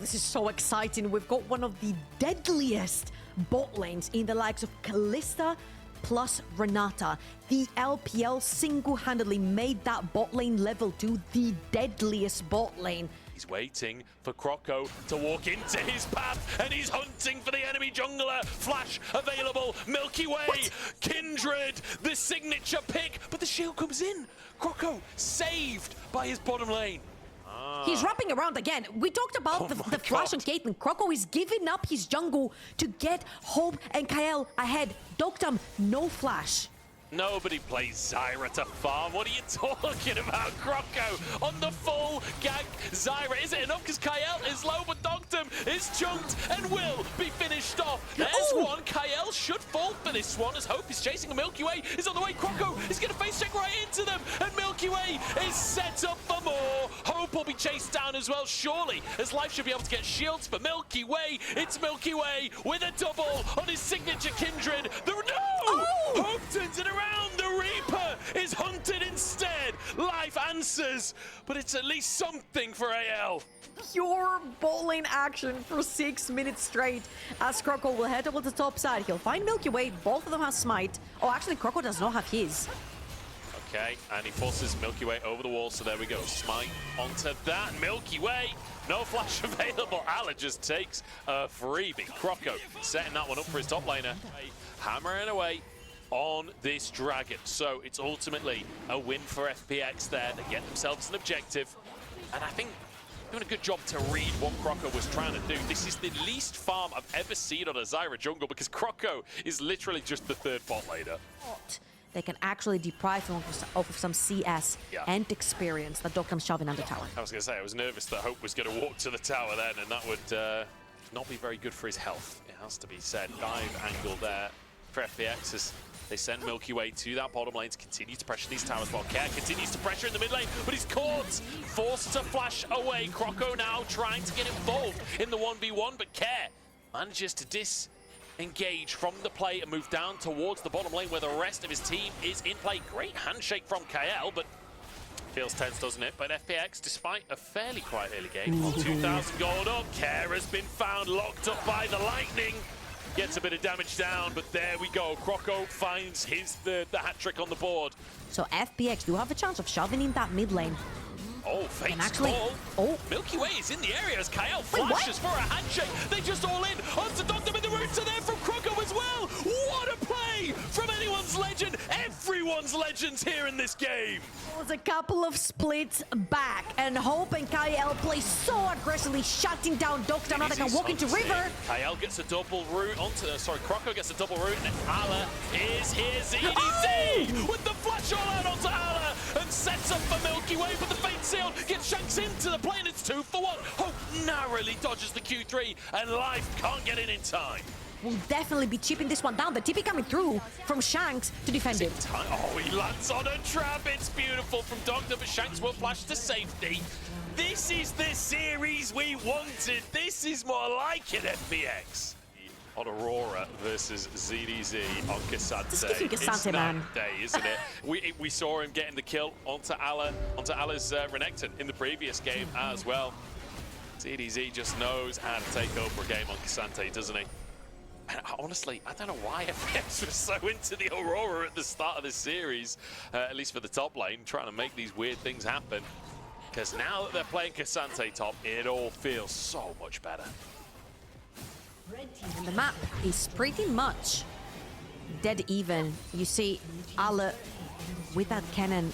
this is so exciting. We've got one of the deadliest bot lanes in the likes of Kalista plus Renata. The LPL single-handedly made that bot lane level 2 the deadliest bot lane. He's waiting for Croco to walk into his path, and he's hunting for the enemy jungler. Flash available, Milky Way, what? Kindred, the signature pick, but the shield comes in. Croco saved by his bottom lane. He's wrapping around again. We talked about the flash on Caitlyn. Croco is giving up his jungle to get Hope and Kael ahead. Doktum, no flash. Nobody plays Zyra to farm. What are you talking about, Croco? On the full gag Zyra. Is it enough? Because Kael is low, but Doktum is chunked and will be finished off. There's one. Kael should fall for this one, as Hope is chasing a Milky Way. Is on the way. Croco is going to face check right into them, and Milky Way is set up for more. Hope will be chased down as well, surely, as Life should be able to get shields for Milky Way. It's Milky Way with a double on his signature Kindred. Hope turns it around. The Reaper is hunted instead. Life answers, but it's at least something for AL. Pure bot lane action for 6 minutes straight as Croco will head over the top side. He'll find Milky Way. Both of them have Smite. Oh, actually, Croco does not have his. Okay, and he forces Milky Way over the wall, so there we go. Smite onto that. Milky Way, no flash available. Ala just takes a freebie. Croco setting that one up for his top laner. Hammering away on this dragon. So it's ultimately a win for FPX there. They get themselves an objective. And I think doing a good job to read what Croco was trying to do. This is the least farm I've ever seen on a Zyra jungle, because Croco is literally just the third bot laner. They can actually deprive him of some CS and experience that Doktum's shoving under tower. I was going to say, I was nervous that Hope was going to walk to the tower then, and that would not be very good for his health. It has to be said. Dive angle there for FPX as they send Milky Way to that bottom lane to continue to pressure these towers, while Care continues to pressure in the mid lane, but he's caught, forced to flash away. Croco now trying to get involved in the 1v1, but Care manages to disengage from the play and move down towards the bottom lane where the rest of his team is in play. Great handshake from Kael, but feels tense, doesn't it? But FPX, despite a fairly quiet early game, 2,000 gold up, Care has been found locked up by the lightning. Gets a bit of damage down, but there we go. Croco finds the hat-trick on the board. So FPX do have a chance of shoving in that mid lane. Oh, Fate's call. Oh, Milky Way is in the area as Kael flashes for a handshake. They just all in. Onto Doktum, and the roots are there from Croco as well. What a play from anyone's legend. Everyone's legends here in this game. There was a couple of splits back, and Hope and Kael play so aggressively, shutting down Doktum. Now they can walk into river. Kael gets a double route onto, Croco gets a double route, and Ala is here. ZDZ with the flash all out onto Ala, and sets up for Milky Way, but the Fate sealed, gets Shanks into the plane. It's 2 for 1. Hope narrowly dodges the Q3, and Life can't get in time. Will definitely be chipping this one down. The TP coming through from Shanks to defend it. Oh, he lands on a trap. It's beautiful from Doktum, but Shanks will flash to safety. This is the series we wanted. This is more like it, FPX. On Aurora versus ZDZ on Cassante. Just give him Cassante, man. Day, isn't it? we saw him getting the kill onto Ala's Renekton in the previous game as well. ZDZ just knows how to take over a game on Cassante, doesn't he? And honestly, I don't know why FPX was so into the Aurora at the start of this series, at least for the top lane, trying to make these weird things happen. Because now that they're playing Cassante top, it all feels so much better. And the map is pretty much dead even. You see Ala with that cannon.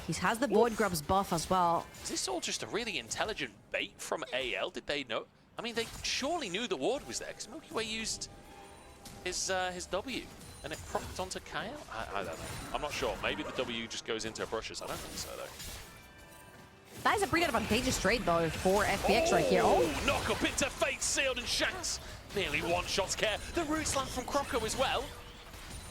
He has the Void Grub's buff as well. Is this all just a really intelligent bait from AL? Did they know? I mean, they surely knew the ward was there, because Milky Way used his W, and it propped onto Kael? I don't know. I'm not sure. Maybe the W just goes into her brushes. I don't think so, though. That is a pretty advantageous trade, though, for FPX right here. Oh, knock up into Fate sealed, and Shanks nearly one-shots Care. The root slam from Croco as well.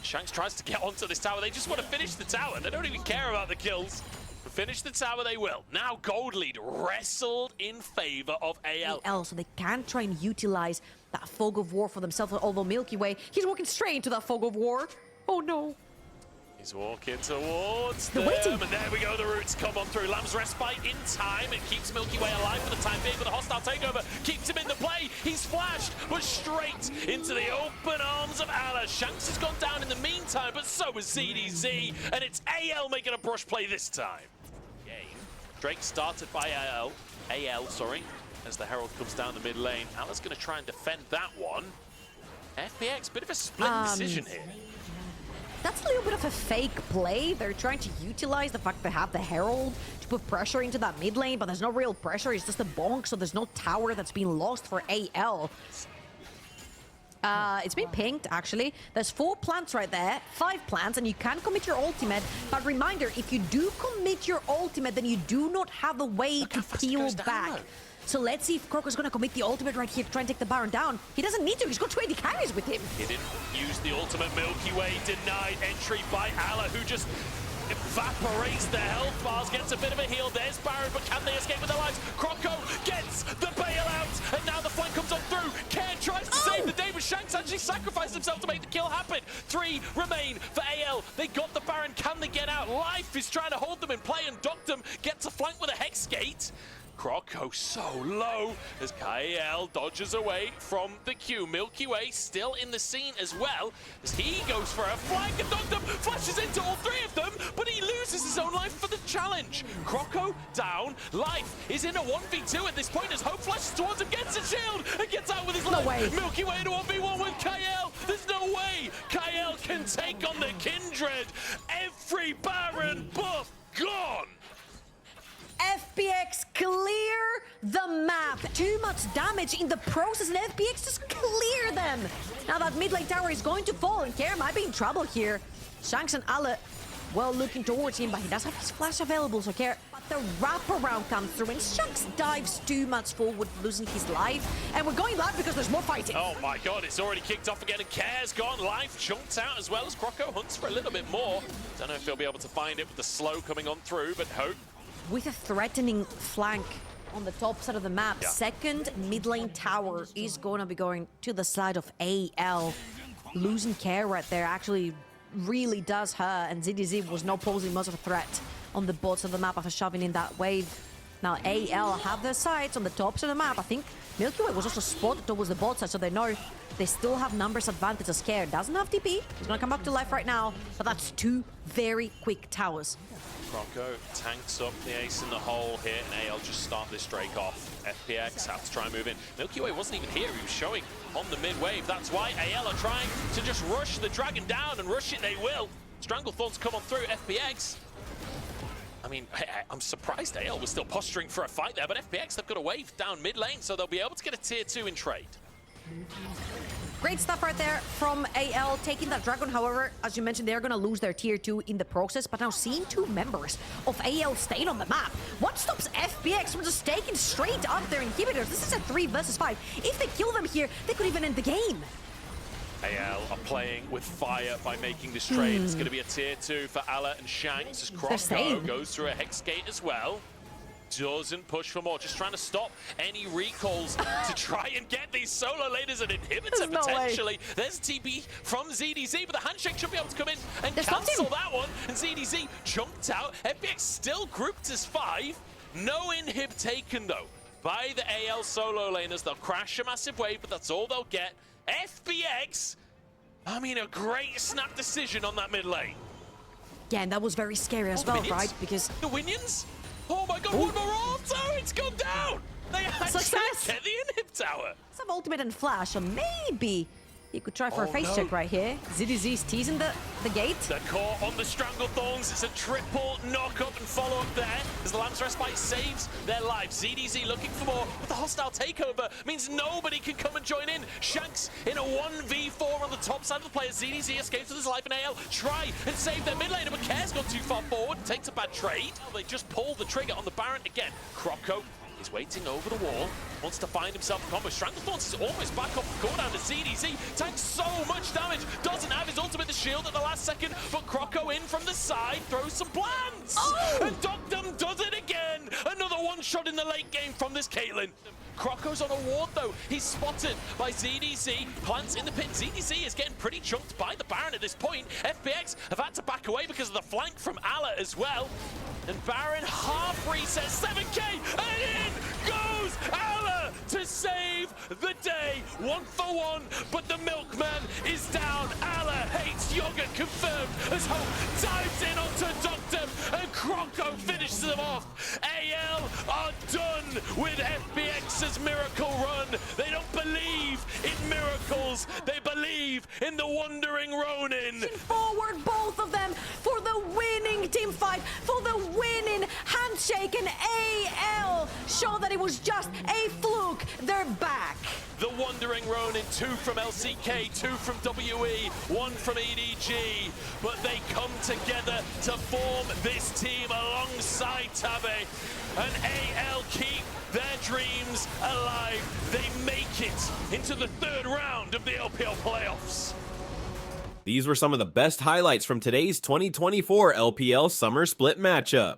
Shanks tries to get onto this tower. They just want to finish the tower. They don't even care about the kills. But finish the tower they will. Now gold lead wrestled in favor of AL. So they can try and utilize that fog of war for themselves. Although Milky Way, he's walking straight into that fog of war. Oh no. He's walking towards They're them, waiting. and there we go, the roots come on through. Lamb's respite in time, it keeps Milky Way alive for the time being, but the hostile takeover keeps him in the play. He's flashed, but straight into the open arms of Allah. Shanks has gone down in the meantime, but so is ZDZ, and it's AL making a brush play this time. Game. Drake started by AL, as the Herald comes down the mid lane. Allah's going to try and defend that one. FPX, bit of a split decision here. That's a little bit of a fake play. They're trying to utilize the fact they have the Herald to put pressure into that mid lane, but there's no real pressure. It's just a bonk, so there's no tower that's been lost for AL. It's been pinged, actually. There's 4 plants right there, 5 plants, and you can commit your ultimate. But reminder, if you do commit your ultimate, then you do not have a way to peel back. So let's see if Croco's going to commit the ultimate right here to try and take the Baron down. He doesn't need to. He's got 20 carries with him. He didn't use the ultimate. Milky Way denied entry by Allah, who just evaporates the health bars, gets a bit of a heal. There's Baron, but can they escape with their lives? Croco gets the bailout, and now the flank comes on through. Ken tries to save the day, but Shanks actually sacrificed himself to make the kill happen. 3 remain for AL. They got the Baron. Can they get out? Life is trying to hold them in play, and Doctum gets a flank with a Hex Gate. Croco so low as Kael dodges away from the Q. Milky Way still in the scene as well as he goes for a flank, and Doctum flashes into all 3 of them, but he loses his own life for the challenge. Croco down. Life is in a 1v2 at this point as Hope flashes towards him, gets a shield, and gets out with his life. Way. Milky Way in a 1v1 with Kael. There's no way Kael can take on the Kindred. Every Baron buff gone. FPX clear the map. Too much damage in the process, and FPX just clear them. Now that mid lane tower is going to fall, and Care might be in trouble here. Shanks and Allah, well, looking towards him, but he does have his flash available, so Care. But the wraparound comes through, and Shanks dives too much forward, losing his life. And we're going live because there's more fighting. Oh my god, it's already kicked off again, and Care's gone. Life chunked out as well as Croco hunts for a little bit more. Don't know if he'll be able to find it with the slow coming on through, but Hope. With a threatening flank on the top side of the map, second mid lane tower is going to be going to the side of AL. Losing Care right there actually really does hurt, and ZDZ was not posing much of a threat on the bot side of the map after shoving in that wave. Now AL have their sights on the top side of the map. I think Milky Way was also spotted towards the bot side, so they know they still have numbers advantage as Care doesn't have TP. He's going to come back to life right now, but that's 2 very quick towers. Croco tanks up the ace in the hole here, and AL just start this Drake off. FPX have to try and move in. Milky Way wasn't even here, he was showing on the mid wave. That's why AL are trying to just rush the dragon down, and rush it they will. Stranglethorns come on through. FPX, I mean, I'm surprised AL was still posturing for a fight there, but FPX, they've got a wave down mid lane, so they'll be able to get a tier 2 in trade. Great stuff right there from AL, taking that dragon. However, as you mentioned, they're going to lose their tier 2 in the process, but now seeing 2 members of AL staying on the map, what stops FPX from just taking straight up their inhibitors? This is a 3 versus 5. If they kill them here, they could even end the game. AL are playing with fire by making this trade. It's going to be a tier 2 for Allah and Shanks as Croco goes through a Hex Gate as well. Doesn't push for more, just trying to stop any recalls to try and get these solo laners and inhibitor potentially. There's TP from ZDZ, but the handshake should be able to come in and cancel that one. And ZDZ chunked out. FPX still grouped as 5. No inhib taken though by the AL solo laners. They'll crash a massive wave, but that's all they'll get. FPX, I mean, a great snap decision on that mid lane. Yeah, and that was very scary as well, right? Because the Winions? Oh my god, one more auto! It's gone down! They actually get the inhib tower! Some ultimate and flash, so maybe you could try for a face check right here. ZDZ's teasing the gate. The core on the Stranglethorns. It's a triple knock-up and follow-up there as the Lamb's Respite saves their lives. ZDZ looking for more, but the hostile takeover means nobody can come and join in. Shanks in a 1v4 on the top side of the player. ZDZ escapes with his life, and AL try and save their mid laner, but Care's gone too far forward, takes a bad trade. They just pull the trigger on the Baron again. Croco is waiting over the wall, wants to find himself a combo. Stranglethorns is almost back off the cooldown to ZDZ. Tanks so much damage, doesn't have his ultimate, the shield at the last second, but Croco in from the side, throws some plants! And Doctum does it again! Another one shot in the late game from this Caitlyn. Croco's on a ward though. He's spotted by ZDZ. Plants in the pin. ZDZ is getting pretty chunked by the Baron at this point. FPX have had to back away because of the flank from Ala as well. And Baron half resets 7k, and in goes Ala to save the day. 1-for-1, but the Milkman is down. Ala hates yogurt confirmed as Hope dives in onto Doctor, and Croco finishes them off. AL are done with FPX's miracle run. They don't believe in miracles, they believe in the wandering Ronin. Forward, both of them, for the winning team fight, for the winning handshake, and AL show that it was just a fluke. They're back. The Wandering Ronin, 2 from LCK, 2 from WE, 1 from EDG, but they come together to form this team alongside Tabe, and AL keep their dreams alive. They make it into the 3rd round of the LPL playoffs. These were some of the best highlights from today's 2024 LPL Summer Split matchup.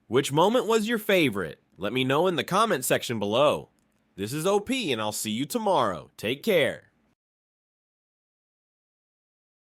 Which moment was your favorite? Let me know in the comment section below. This is OP, and I'll see you tomorrow. Take care.